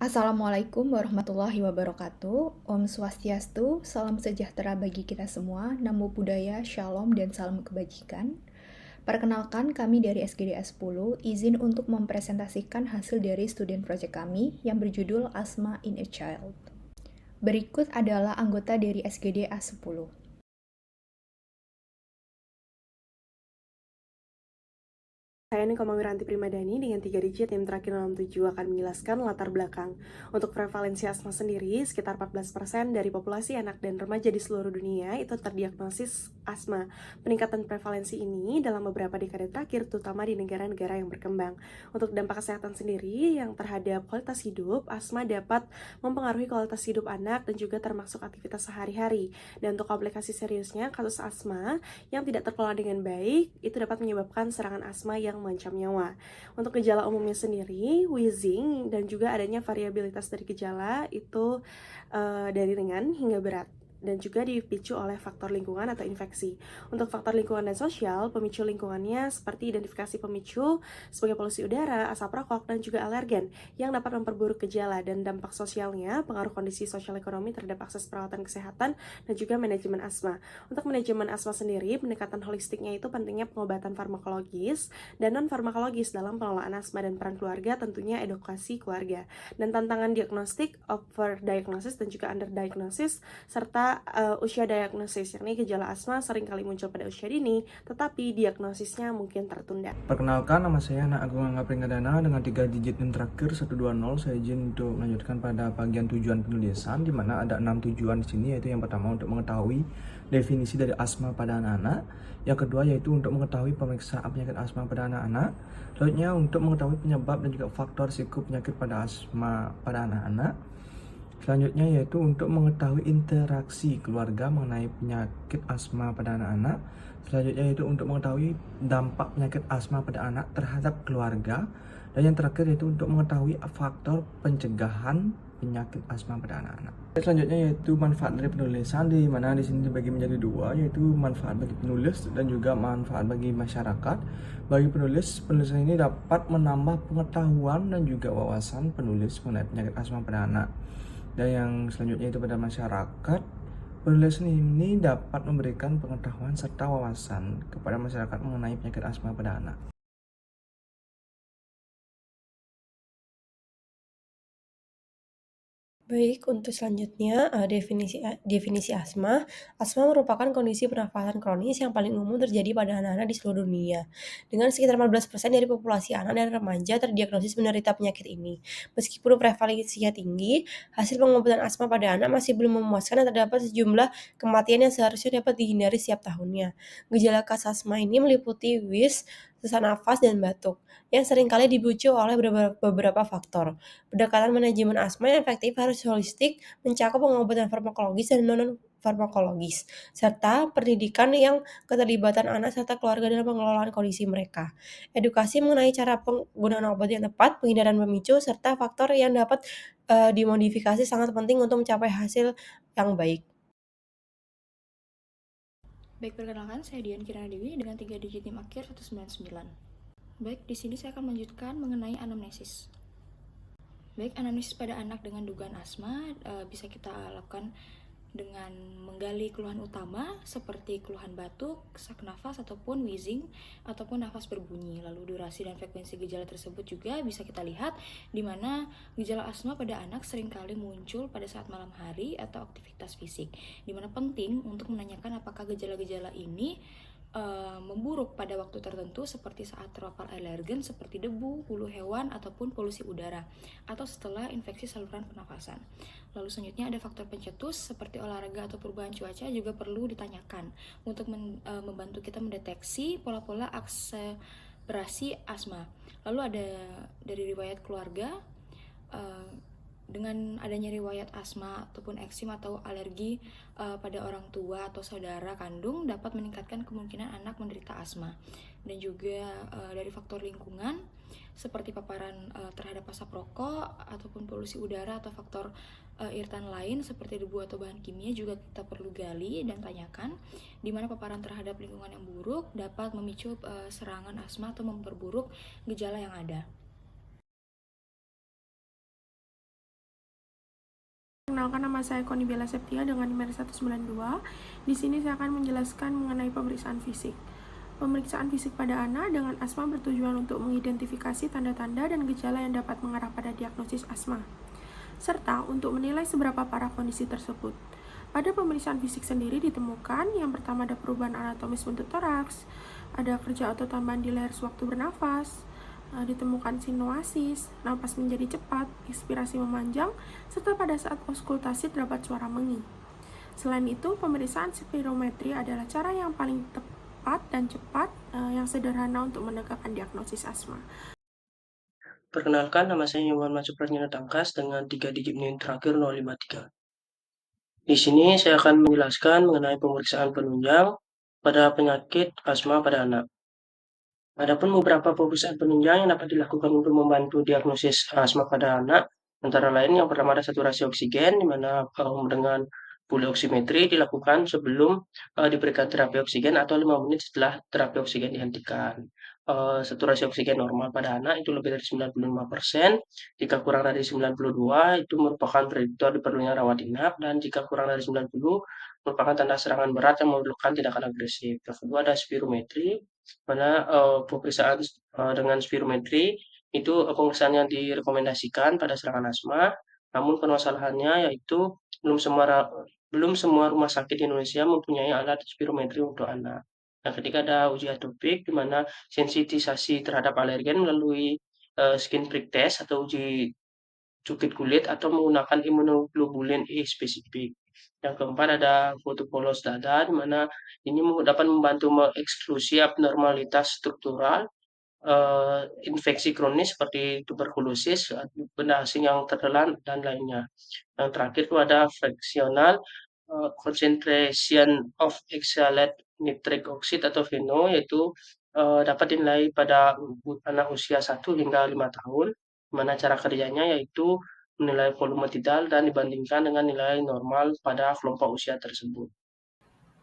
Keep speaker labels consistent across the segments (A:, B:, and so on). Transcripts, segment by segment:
A: Assalamualaikum warahmatullahi wabarakatuh. Om Swastiastu, salam sejahtera bagi kita semua. Namo Buddhaya, Shalom, dan salam kebajikan. Perkenalkan, kami dari SGDA 10 izin untuk mempresentasikan hasil dari student project kami yang berjudul Asthma in a Child. Berikut adalah anggota dari SGDA 10.
B: Saya Niko Wiranti Primadani dengan 3 digit yang terakhir dalam 7 akan menjelaskan latar belakang. Untuk prevalensi asma sendiri, sekitar 14% dari populasi anak dan remaja di seluruh dunia itu terdiagnosis asma. Peningkatan prevalensi ini dalam beberapa dekade terakhir, terutama di negara-negara yang berkembang. Untuk dampak kesehatan sendiri yang terhadap kualitas hidup, asma dapat mempengaruhi kualitas hidup anak dan juga termasuk aktivitas sehari-hari. Dan untuk komplikasi seriusnya, kasus asma yang tidak terkelola dengan baik, itu dapat menyebabkan serangan asma yang mengancam nyawa. Untuk gejala umumnya sendiri, wheezing dan juga adanya variabilitas dari gejala itu dari ringan hingga berat dan juga dipicu oleh faktor lingkungan atau infeksi. Untuk faktor lingkungan dan sosial, pemicu lingkungannya seperti identifikasi pemicu sebagai polusi udara, asap rokok, dan juga alergen yang dapat memperburuk gejala, dan dampak sosialnya, pengaruh kondisi sosial ekonomi terhadap akses perawatan kesehatan dan juga manajemen asma. Untuk manajemen asma sendiri, pendekatan holistiknya itu pentingnya pengobatan farmakologis dan non-farmakologis dalam pengelolaan asma, dan peran keluarga tentunya edukasi keluarga. Dan tantangan diagnostik, overdiagnosis dan juga underdiagnosis, serta usia diagnosis, yakni gejala asma sering kali muncul pada usia dini, tetapi diagnosisnya mungkin tertunda.
C: Perkenalkan, nama saya Anak Agung Angga Pringgadana dengan 3 digit yang terakhir 120. Saya izin untuk melanjutkan pada bagian tujuan penulisan, di mana ada 6 tujuan di sini, yaitu yang pertama untuk mengetahui definisi dari asma pada anak-anak, yang kedua yaitu untuk mengetahui pemeriksaan penyakit asma pada anak-anak, selanjutnya untuk mengetahui penyebab dan juga faktor risiko penyakit pada asma pada anak-anak, selanjutnya yaitu untuk mengetahui interaksi keluarga mengenai penyakit asma pada anak-anak. Selanjutnya yaitu untuk mengetahui dampak penyakit asma pada anak terhadap keluarga. Dan yang terakhir yaitu untuk mengetahui faktor pencegahan penyakit asma pada anak-anak. Selanjutnya yaitu manfaat dari penulisan, di mana di sini dibagi menjadi dua, yaitu manfaat bagi penulis dan juga manfaat bagi masyarakat. Bagi penulis, penulisan ini dapat menambah pengetahuan dan juga wawasan penulis mengenai penyakit asma pada anak. Dan yang selanjutnya itu pada masyarakat, penulisan ini dapat memberikan pengetahuan serta wawasan kepada masyarakat mengenai penyakit asma pada anak.
D: Baik, untuk selanjutnya definisi asma. Asma merupakan kondisi pernafasan kronis yang paling umum terjadi pada anak-anak di seluruh dunia. Dengan sekitar 14% dari populasi anak dan remaja terdiagnosis menderita penyakit ini. Meskipun prevalensinya tinggi, hasil pengobatan asma pada anak masih belum memuaskan dan terdapat sejumlah kematian yang seharusnya dapat dihindari setiap tahunnya. Gejala khas asma ini meliputi wheeze, sesak nafas, dan batuk, yang seringkali dipicu oleh beberapa faktor. Pendekatan manajemen asma yang efektif harus holistik, mencakup pengobatan farmakologis dan non-farmakologis, serta pendidikan yang keterlibatan anak serta keluarga dalam pengelolaan kondisi mereka. Edukasi mengenai cara penggunaan obat yang tepat, penghindaran pemicu, serta faktor yang dapat dimodifikasi sangat penting untuk mencapai hasil yang baik.
A: Baik, perkenalkan, saya Dian Kirana Dewi dengan 3 digit NIM akhir 199. Baik, di sini saya akan melanjutkan mengenai anamnesis. Baik, anamnesis pada anak dengan dugaan asma bisa kita lakukan dengan menggali keluhan utama seperti keluhan batuk, sesak nafas ataupun wheezing ataupun nafas berbunyi. Lalu durasi dan frekuensi gejala tersebut juga bisa kita lihat, di mana gejala asma pada anak seringkali muncul pada saat malam hari atau aktivitas fisik, di mana penting untuk menanyakan apakah gejala-gejala ini memburuk pada waktu tertentu seperti saat terpapar alergen seperti debu, bulu hewan, ataupun polusi udara, atau setelah infeksi saluran pernafasan. Lalu selanjutnya ada faktor pencetus seperti olahraga atau perubahan cuaca juga perlu ditanyakan untuk membantu kita mendeteksi pola-pola akselerasi asma. Lalu ada dari riwayat keluarga, dengan adanya riwayat asma ataupun eksim atau alergi pada orang tua atau saudara kandung dapat meningkatkan kemungkinan anak menderita asma. Dan juga dari faktor lingkungan seperti paparan terhadap asap rokok ataupun polusi udara atau faktor irritan lain seperti debu atau bahan kimia juga kita perlu gali dan tanyakan, di mana paparan terhadap lingkungan yang buruk dapat memicu serangan asma atau memperburuk gejala yang ada.
E: Perkenalkan, nama saya Koni Bella Septia dengan NIM 192. Di sini saya akan menjelaskan mengenai pemeriksaan fisik. Pemeriksaan fisik pada anak dengan asma bertujuan untuk mengidentifikasi tanda-tanda dan gejala yang dapat mengarah pada diagnosis asma, serta untuk menilai seberapa parah kondisi tersebut. Pada pemeriksaan fisik sendiri ditemukan yang pertama ada perubahan anatomis bentuk toraks, ada kerja otot tambahan di leher sewaktu bernafas, ditemukan sinuasis, napas menjadi cepat, inspirasi memanjang, serta pada saat auskultasi terdapat suara mengi. Selain itu, pemeriksaan spirometri adalah cara yang paling tepat dan cepat yang sederhana untuk menegakkan diagnosis asma.
F: Perkenalkan, nama saya Muhammad Supranyana Tangkas dengan 3 digit NIM terakhir 053. Di sini saya akan menjelaskan mengenai pemeriksaan penunjang pada penyakit asma pada anak. Adapun beberapa pemeriksaan penunjang yang dapat dilakukan untuk membantu diagnosis asma pada anak, antara lain yang pertama ada saturasi oksigen, di mana dengan polioksimetri dilakukan sebelum diberikan terapi oksigen atau 5 menit setelah terapi oksigen dihentikan. Saturasi oksigen normal pada anak itu lebih dari 95%, jika kurang dari 92 itu merupakan prediktor diperlunya rawat inap, dan jika kurang dari 90 merupakan tanda serangan berat yang memerlukan tindakan agresif. Yang kedua ada spirometri, mana pemeriksaan dengan spirometri itu pemeriksaan yang direkomendasikan pada serangan asma, namun permasalahannya yaitu belum semua rumah sakit di Indonesia mempunyai alat spirometri untuk anak. Yang ketiga ada uji atopik, di mana sensitisasi terhadap alergen melalui skin prick test atau uji cukit kulit atau menggunakan imunoglobulin E spesifik. Yang keempat ada foto polos dada, di mana ini dapat membantu mengeksklusi abnormalitas struktural, infeksi kronis seperti tuberkulosis, benda asing yang tertelan, dan lainnya. Yang terakhir itu ada fractional concentration of oxalate nitric oxide atau FeNO, yaitu dapat dinilai pada anak usia 1 hingga 5 tahun, di mana cara kerjanya yaitu menilai volume tidal dan dibandingkan dengan nilai normal pada kelompok usia tersebut.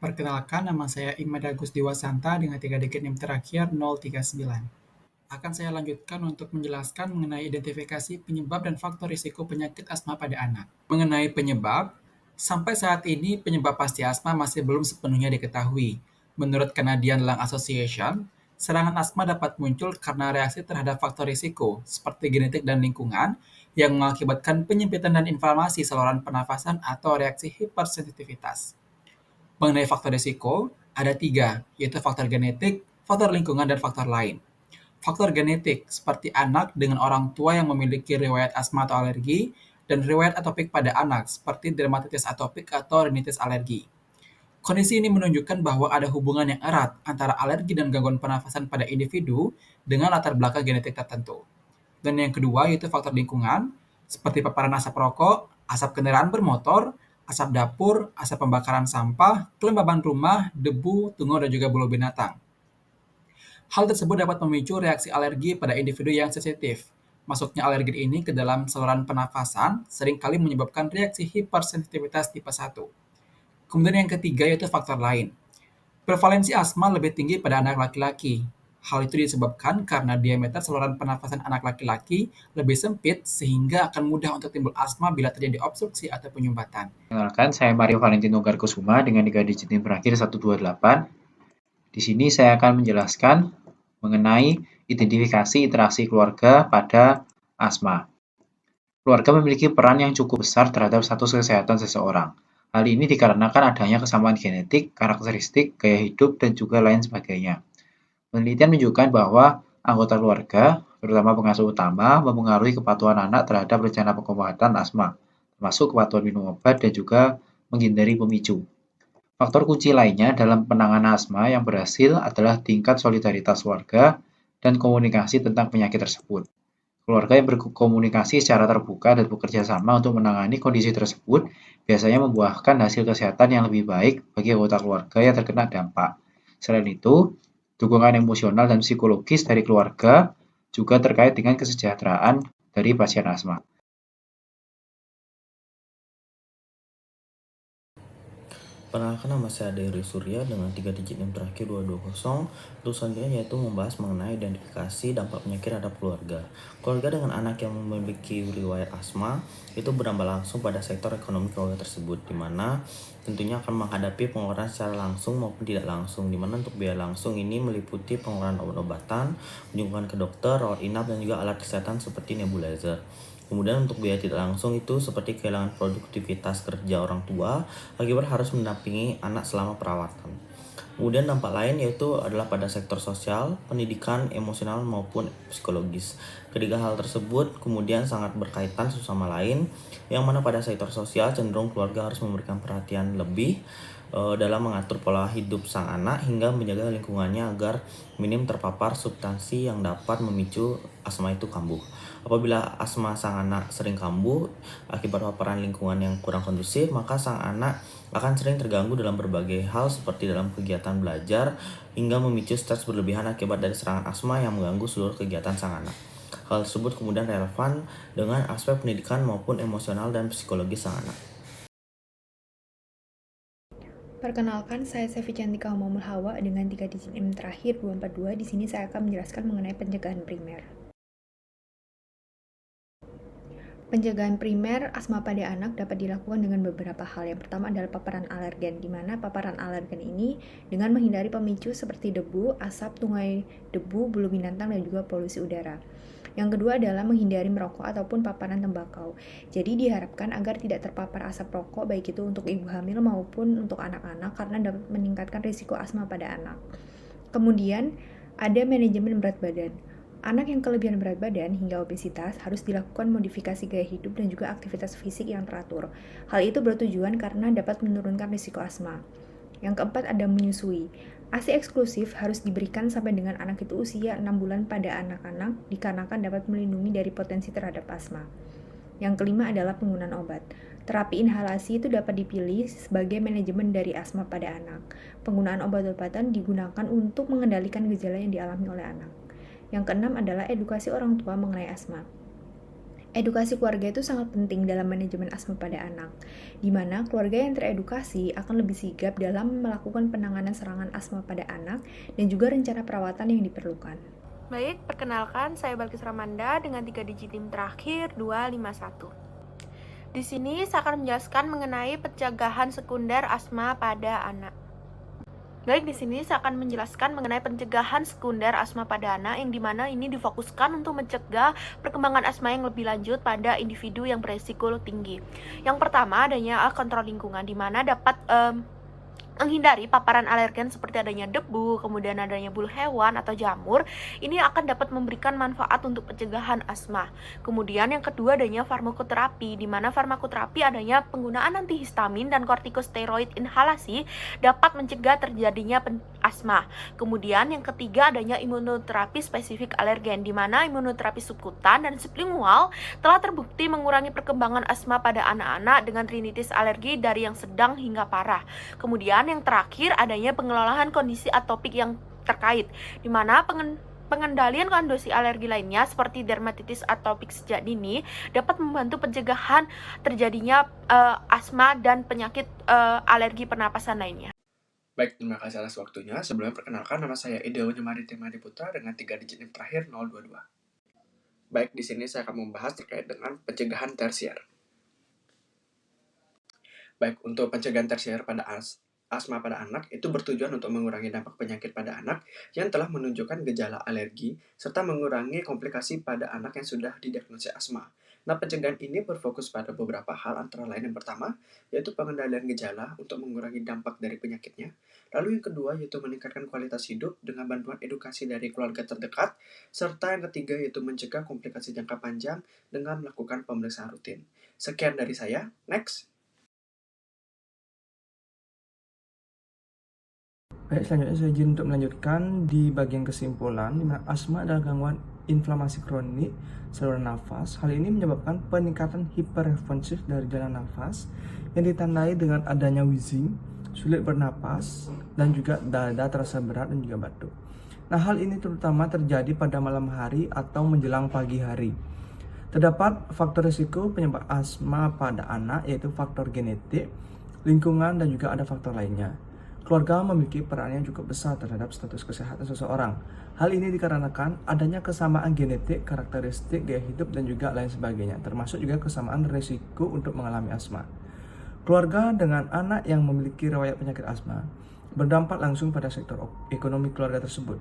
G: Perkenalkan, nama saya Imad Agus Dewasanta dengan 3 digit NIM terakhir 039. Akan saya lanjutkan untuk menjelaskan mengenai identifikasi penyebab dan faktor risiko penyakit asma pada anak. Mengenai penyebab, sampai saat ini penyebab pasti asma masih belum sepenuhnya diketahui. Menurut Canadian Lung Association, serangan asma dapat muncul karena reaksi terhadap faktor risiko, seperti genetik dan lingkungan, yang mengakibatkan penyempitan dan inflamasi saluran pernafasan atau reaksi hipersensitivitas. Mengenai faktor risiko, ada 3, yaitu faktor genetik, faktor lingkungan, dan faktor lain. Faktor genetik, seperti anak dengan orang tua yang memiliki riwayat asma atau alergi, dan riwayat atopik pada anak, seperti dermatitis atopik atau rinitis alergi. Kondisi ini menunjukkan bahwa ada hubungan yang erat antara alergi dan gangguan pernafasan pada individu dengan latar belakang genetik tertentu. Dan yang kedua yaitu faktor lingkungan, seperti paparan asap rokok, asap kendaraan bermotor, asap dapur, asap pembakaran sampah, kelembaban rumah, debu, tunggul, dan juga bulu binatang. Hal tersebut dapat memicu reaksi alergi pada individu yang sensitif. Masuknya alergen ini ke dalam saluran pernafasan seringkali menyebabkan reaksi hipersensitivitas tipe 1. Kemudian yang ketiga yaitu faktor lain. Prevalensi asma lebih tinggi pada anak laki-laki. Hal itu disebabkan karena diameter saluran pernafasan anak laki-laki lebih sempit sehingga akan mudah untuk timbul asma bila terjadi obstruksi atau penyumbatan.
H: Perkenalkan, saya Mario Valentino Garkusuma dengan 3 digit NIM terakhir 128. Di sini saya akan menjelaskan mengenai identifikasi interaksi keluarga pada asma. Keluarga memiliki peran yang cukup besar terhadap status kesehatan seseorang. Hal ini dikarenakan adanya kesamaan genetik, karakteristik, gaya hidup, dan juga lain sebagainya. Penelitian menunjukkan bahwa anggota keluarga, terutama pengasuh utama, mempengaruhi kepatuhan anak terhadap rencana pengobatan asma, termasuk kepatuhan minum obat dan juga menghindari pemicu. Faktor kunci lainnya dalam penanganan asma yang berhasil adalah tingkat solidaritas keluarga dan komunikasi tentang penyakit tersebut. Keluarga yang berkomunikasi secara terbuka dan bekerja sama untuk menangani kondisi tersebut biasanya membuahkan hasil kesehatan yang lebih baik bagi anggota keluarga yang terkena dampak. Selain itu, dukungan emosional dan psikologis dari keluarga juga terkait dengan kesejahteraan dari pasien asma.
I: Perkenalkan, nama saya Dery Surya dengan 3 digit NIM terakhir 220. Untuk selanjutnya yaitu membahas mengenai identifikasi dampak penyakit terhadap keluarga. Keluarga dengan anak yang memiliki riwayat asma itu berdampak langsung pada sektor ekonomi keluarga tersebut, di mana tentunya akan menghadapi pengeluaran secara langsung maupun tidak langsung, di mana untuk biaya langsung ini meliputi pengeluaran obat-obatan, kunjungan ke dokter, rawat inap, dan juga alat kesehatan seperti nebulizer. Kemudian untuk biaya tidak langsung itu seperti kehilangan produktivitas kerja orang tua akibat harus mendampingi anak selama perawatan. Kemudian dampak lain yaitu adalah pada sektor sosial, pendidikan, emosional maupun psikologis. Ketiga hal tersebut kemudian sangat berkaitan satu sama lain, yang mana pada sektor sosial cenderung keluarga harus memberikan perhatian lebih dalam mengatur pola hidup sang anak hingga menjaga lingkungannya agar minim terpapar substansi yang dapat memicu asma itu kambuh. Apabila asma sang anak sering kambuh akibat paparan lingkungan yang kurang kondusif, maka sang anak akan sering terganggu dalam berbagai hal seperti dalam kegiatan belajar hingga memicu stres berlebihan akibat dari serangan asma yang mengganggu seluruh kegiatan sang anak. Hal tersebut kemudian relevan dengan aspek pendidikan maupun emosional dan psikologis sang anak.
A: Perkenalkan, saya Sevi Cantika Umamul Hawa dengan 3 digit NIM terakhir 242. Di sini saya akan menjelaskan mengenai pencegahan primer. Pencegahan primer asma pada anak dapat dilakukan dengan beberapa hal. Yang pertama adalah paparan alergen, di mana paparan alergen ini dengan menghindari pemicu seperti debu, asap, tunggai debu, bulu binatang, dan juga polusi udara. Yang kedua adalah menghindari merokok ataupun paparan tembakau. Jadi diharapkan agar tidak terpapar asap rokok, baik itu untuk ibu hamil maupun untuk anak-anak, karena dapat meningkatkan risiko asma pada anak. Kemudian ada manajemen berat badan. Anak yang kelebihan berat badan hingga obesitas harus dilakukan modifikasi gaya hidup dan juga aktivitas fisik yang teratur. Hal itu bertujuan karena dapat menurunkan risiko asma. Yang keempat ada menyusui. ASI eksklusif harus diberikan sampai dengan anak itu usia 6 bulan pada anak-anak dikarenakan dapat melindungi dari potensi terhadap asma. Yang kelima adalah penggunaan obat. Terapi inhalasi itu dapat dipilih sebagai manajemen dari asma pada anak. Penggunaan obat-obatan digunakan untuk mengendalikan gejala yang dialami oleh anak. Yang keenam adalah edukasi orang tua mengenai asma. Edukasi keluarga itu sangat penting dalam manajemen asma pada anak, di mana keluarga yang teredukasi akan lebih sigap dalam melakukan penanganan serangan asma pada anak dan juga rencana perawatan yang diperlukan.
E: Baik, perkenalkan saya Balkis Ramanda dengan 3 digit NIM terakhir 251. Di sini saya akan menjelaskan mengenai pencegahan sekunder asma pada anak. Baik, di sini saya akan menjelaskan mengenai pencegahan sekunder asma pada anak, yang dimana ini difokuskan untuk mencegah perkembangan asma yang lebih lanjut pada individu yang beresiko tinggi. Yang pertama adanya kontrol lingkungan, dimana dapat menghindari paparan alergen seperti adanya debu, kemudian adanya bulu hewan atau jamur. Ini akan dapat memberikan manfaat untuk pencegahan asma. Kemudian yang kedua adanya farmakoterapi, di mana farmakoterapi adanya penggunaan antihistamin dan kortikosteroid inhalasi dapat mencegah terjadinya asma. Kemudian yang ketiga adanya imunoterapi spesifik alergen, di mana imunoterapi subkutan dan sublingual telah terbukti mengurangi perkembangan asma pada anak-anak dengan rinitis alergi dari yang sedang hingga parah. Kemudian yang terakhir adanya pengelolaan kondisi atopik yang terkait, di mana pengendalian kondisi alergi lainnya seperti dermatitis atopik sejak dini dapat membantu pencegahan terjadinya asma dan penyakit alergi pernapasan lainnya.
C: Baik, terima kasih atas waktunya. Sebelumnya perkenalkan, nama saya Ideonya Maritima Diputra dengan 3 digit NIM terakhir 022. Baik, di sini saya akan membahas terkait dengan pencegahan tersier. Baik, untuk pencegahan tersier pada asma pada anak itu bertujuan untuk mengurangi dampak penyakit pada anak yang telah menunjukkan gejala alergi serta mengurangi komplikasi pada anak yang sudah didiagnosis asma. Nah, pencegahan ini berfokus pada beberapa hal, antara lain yang pertama yaitu pengendalian gejala untuk mengurangi dampak dari penyakitnya. Lalu yang kedua yaitu meningkatkan kualitas hidup dengan bantuan edukasi dari keluarga terdekat, serta yang ketiga yaitu mencegah komplikasi jangka panjang dengan melakukan pemeriksaan rutin. Sekian dari saya, next. Baik, selanjutnya saya izin untuk melanjutkan di bagian kesimpulan, di mana asma adalah gangguan inflamasi kronik saluran nafas. Hal ini menyebabkan peningkatan hiperresponsif dari jalan nafas yang ditandai dengan adanya wheezing, sulit bernapas, dan juga dada terasa berat dan juga batuk. Nah, hal ini terutama terjadi pada malam hari atau menjelang pagi hari. Terdapat faktor risiko penyebab asma pada anak, yaitu faktor genetik, lingkungan, dan juga ada faktor lainnya. Keluarga memiliki peran yang cukup besar terhadap status kesehatan seseorang. Hal ini dikarenakan adanya kesamaan genetik, karakteristik, gaya hidup, dan juga lain sebagainya, termasuk juga kesamaan risiko untuk mengalami asma. Keluarga dengan anak yang memiliki riwayat penyakit asma berdampak langsung pada sektor ekonomi keluarga tersebut.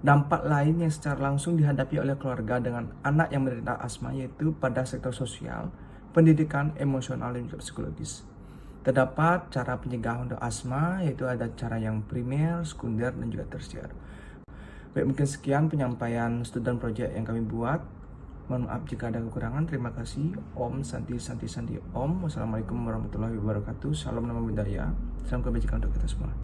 C: Dampak lain yang secara langsung dihadapi oleh keluarga dengan anak yang menderita asma yaitu pada sektor sosial, pendidikan, emosional, dan juga psikologis. Terdapat cara pencegahan untuk asma, yaitu ada cara yang primer, sekunder, dan juga tersier. Baik, mungkin sekian penyampaian student project yang kami buat. Mohon maaf jika ada kekurangan. Terima kasih. Om Santi Santi Santi Om. Wassalamualaikum warahmatullahi wabarakatuh. Salam nama budaya. Salam kebajikan untuk kita semua.